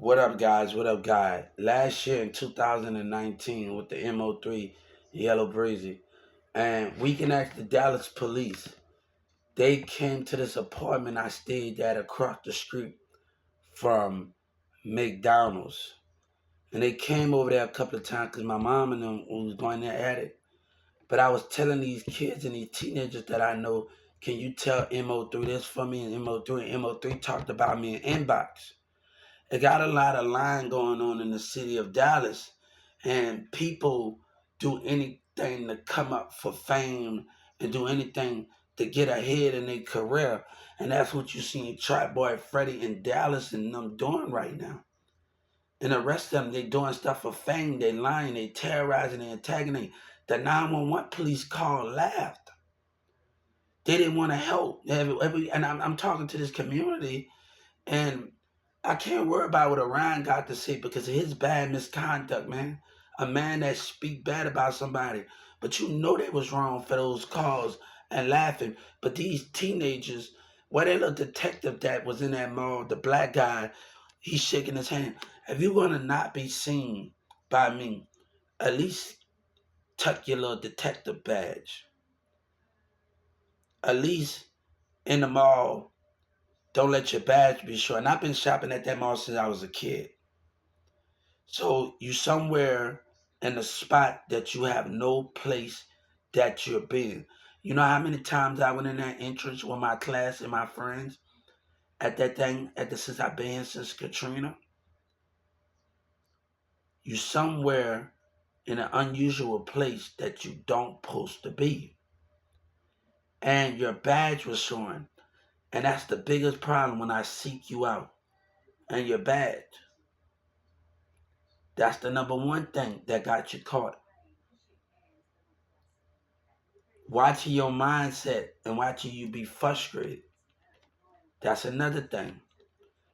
What up, guys? What up, guy? Last year in 2019, with the MO3 Yellow Breezy, and we can ask the Dallas police. They came to this apartment I stayed at across the street from McDonald's, and they came over there a couple of times because my mom and them was going there at it. But I was telling these kids and these teenagers that I know, can you tell MO3 this for me? And MO3 talked about me in inbox. It got a lot of line going on in the city of Dallas, and people do anything to come up for fame and do anything to get ahead in their career. And that's what you see Trap Boy Freddy in Dallas and them doing right now. And the rest of them, they doing stuff for fame. They lying, they terrorizing, they antagonizing. The 911 police call laughed. They didn't want to help. And I'm talking to this community, and I can't worry about what Orion got to say because of his bad misconduct, man. A man that speak bad about somebody, but you know they was wrong for those calls and laughing. But these teenagers, what that little detective that was in that mall, the black guy, he's shaking his hand. If you're gonna not be seen by me, at least tuck your little detective badge. At least in the mall, don't let your badge be short. And I've been shopping at that mall since I was a kid. So you somewhere in a spot that you have no place that you're being. You know how many times I went in that entrance with my class and my friends at that thing at the since I've been since Katrina? You somewhere in an unusual place that you don't supposed to be. And your badge was showing. And that's the biggest problem when I seek you out. And your badge. That's the number one thing that got you caught. Watching your mindset and watching you be frustrated. That's another thing.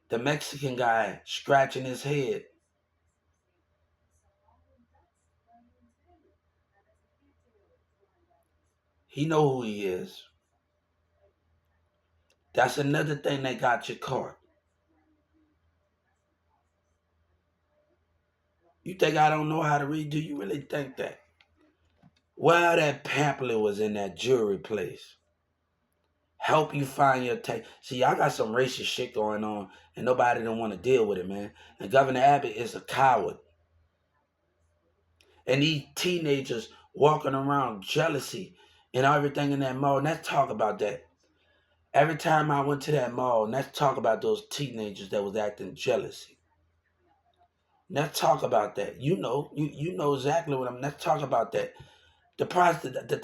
The Mexican guy scratching his head. He know who he is. That's another thing that got you caught. You think I don't know how to read? Do you really think that? Well, that pamphlet was in that jewelry place. Help you find your take. See, I got some racist shit going on, and nobody don't want to deal with it, man. And Governor Abbott is a coward. And these teenagers walking around jealousy and everything in that mall. And let's talk about that. Every time I went to that mall, and let's talk about those teenagers that was acting jealousy. Let's talk about that. You know exactly what I'm. Let's talk about that. The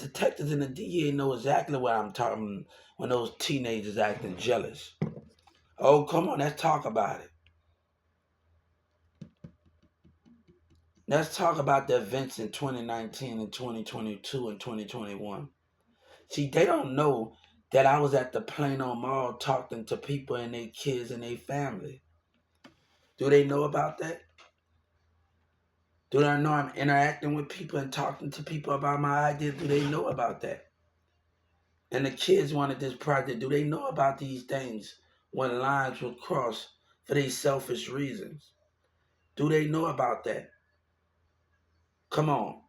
detectives and the DA know exactly what I'm talking when those teenagers acting jealous. Oh, come on, let's talk about it. Let's talk about the events in 2019 and 2022 and 2021. See, they don't know that I was at the Plano Mall talking to people and their kids and their family. Do they know about that? Do they know I'm interacting with people and talking to people about my ideas? Do they know about that? And the kids wanted this project. Do they know about these things when lines were crossed for these selfish reasons? Do they know about that? Come on.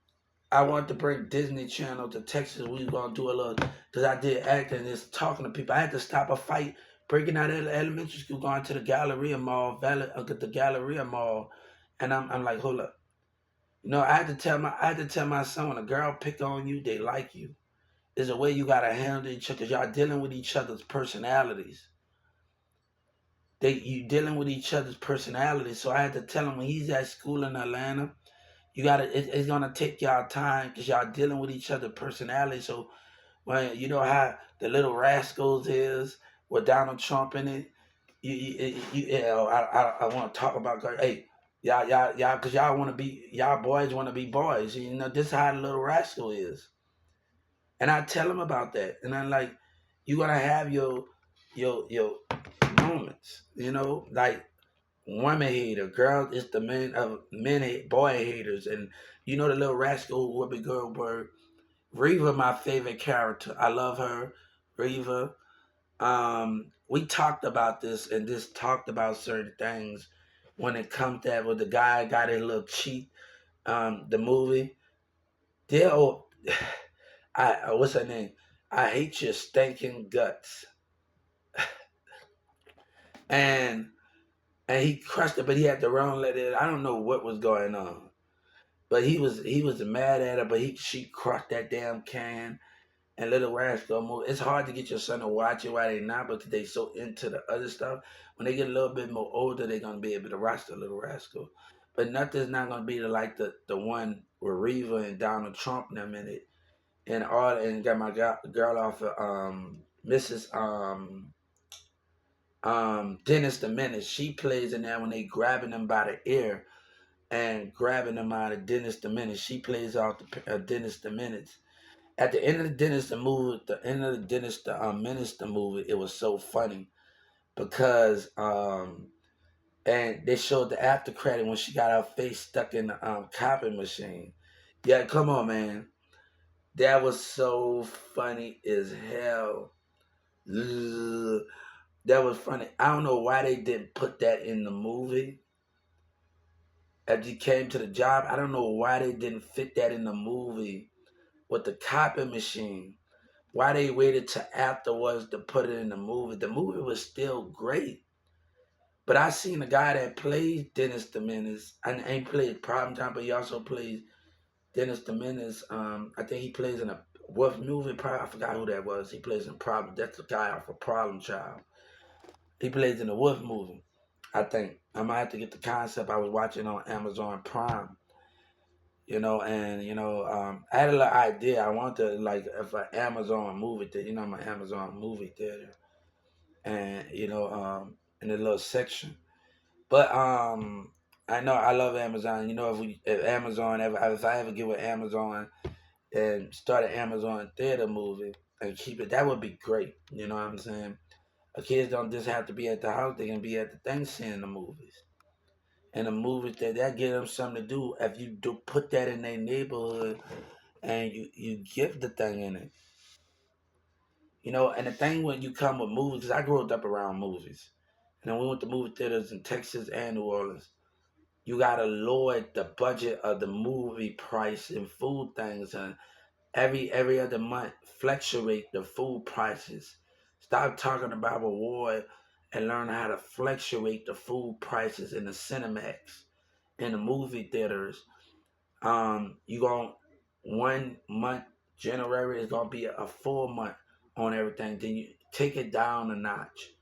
I wanted to bring Disney Channel to Texas. We was gonna do a little because I did acting and just talking to people. I had to stop a fight breaking out of elementary school, going to the Galleria Mall, the Galleria Mall, and I'm like, hold up. You know, I had to tell my son when a girl pick on you, they like you. There's a way you gotta handle each other because y'all dealing with each other's personalities. You dealing with each other's personalities. So I had to tell him when he's at school in Atlanta, it's gonna take y'all time because y'all dealing with each other's personalities. So when you know how the Little Rascals is with Donald Trump in it, I want to talk about hey. Y'all, cause y'all boys want to be boys. You know, this is how the Little Rascal is. And I tell him about that. And I'm like, you gonna have your moments, you know, like woman hater, girl is the boy haters, and you know the Little Rascal Whoopi Goldberg. Reva, my favorite character. I love her, Reva. We talked about this and just talked about certain things when it comes to that, with the guy got his little cheat, the movie, they'll, what's her name? I hate your stinking guts. And he crushed it, but he had the wrong letter. I don't know what was going on. But he was mad at her, but she crushed that damn can and Little Rascal movie. It's hard to get your son to watch it while they not, because they so into the other stuff. When they get a little bit more older, they're gonna be able to watch the Little Rascal. But nothing's not gonna be like the one with Reva and Donald Trump in them in it. And got my girl off of Mrs. Dennis the Menace. She plays in there when they grabbing them by the ear and grabbing them out of Dennis the Menace. She plays out the Dennis the Menace. At the end of the Dennis the movie, the end of the Dennis the Menace the movie, it was so funny because and they showed the after credit when she got her face stuck in the copy machine. Yeah, come on, man. That was so funny as hell. Ugh. That was funny. I don't know why they didn't put that in the movie. As he came to the job, I don't know why they didn't fit that in the movie with the copy machine. Why they waited till afterwards to put it in the movie. The movie was still great. But I seen a guy that plays Dennis the Menace. And he played Problem Child, but he also plays Dennis the Menace. I think he plays in a Wolf movie. I forgot who that was. He plays in Problem. That's the guy off of Problem Child. He plays in the Wolf movie. I think I might have to get the concept. I was watching on Amazon Prime. I had a little idea. I wanted to, like, if an Amazon movie theater, my Amazon movie theater, and in a little section. But I know I love Amazon. If Amazon if I ever get with Amazon and start an Amazon theater movie and keep it, that would be great. You know what I'm saying? Our kids don't just have to be at the house; they can be at the thing seeing the movies. And the movies that give them something to do. If you do put that in their neighborhood and you give the thing in it. And the thing when you come with movies, 'cause I grew up around movies. And then we went to movie theaters in Texas and New Orleans. You gotta lower the budget of the movie price and food things, and every other month fluctuate the food prices. Stop talking about a war and learn how to fluctuate the food prices in the Cinemax, in the movie theaters. You going 1 month January is gonna be a full month on everything. Then you take it down a notch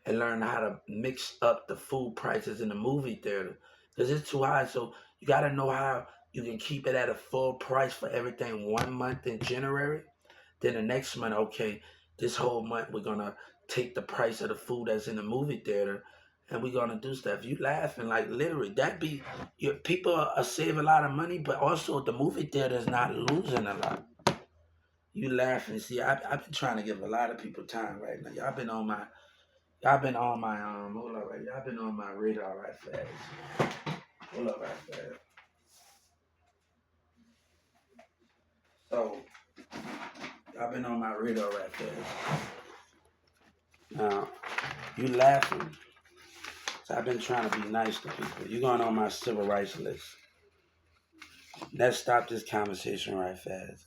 and learn how to mix up the food prices in the movie theater because it's too high. So you got to know how you can keep it at a full price for everything 1 month in January. Then the next month, okay, this whole month we're gonna take the price of the food that's in the movie theater, and we're gonna do stuff. You laughing like literally that be your people are saving a lot of money, but also the movie theater is not losing a lot. You laughing? See, I've been trying to give a lot of people time right now. Y'all been on my hold up right. Y'all been on my radar right fast. Hold up right fast. So y'all been on my radar right fast. Now you laughing. So I've been trying to be nice to people. You going on my civil rights list. Let's stop this conversation right fast.